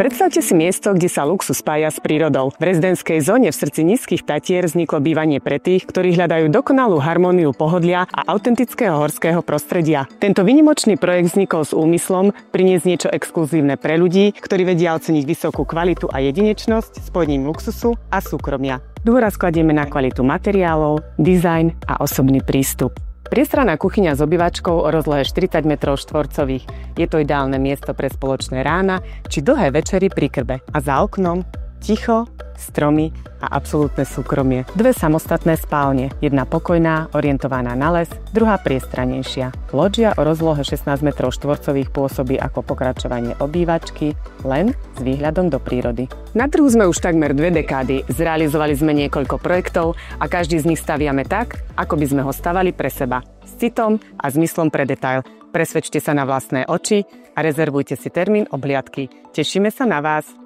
Predstavte si miesto, kde sa luxus spája s prírodou. V rezidentskej zóne v srdci nízkych Tatier vzniklo bývanie pre tých, ktorí hľadajú dokonalú harmóniu pohodlia a autentického horského prostredia. Tento výnimočný projekt vznikol s úmyslom priniesť niečo exkluzívne pre ľudí, ktorí vedia oceniť vysokú kvalitu a jedinečnosť spojením luxusu a súkromia. Dôraz kladieme na kvalitu materiálov, dizajn a osobný prístup. Priestranná kuchyňa s obývačkou o rozlohe 40 m2. Je to ideálne miesto pre spoločné rána či dlhé večery pri krbe. A za oknom ticho, stromy a absolútne súkromie. Dve samostatné spálne, jedna pokojná, orientovaná na les, druhá priestranejšia. Lodžia o rozlohe 16 m2 pôsobí ako pokračovanie obývačky, len s výhľadom do prírody. Na trhu sme už takmer 2 dekády, zrealizovali sme niekoľko projektov a každý z nich staviame tak, ako by sme ho stavali pre seba. S citom a zmyslom pre detail. Presvedčte sa na vlastné oči a rezervujte si termín obhliadky. Tešíme sa na vás.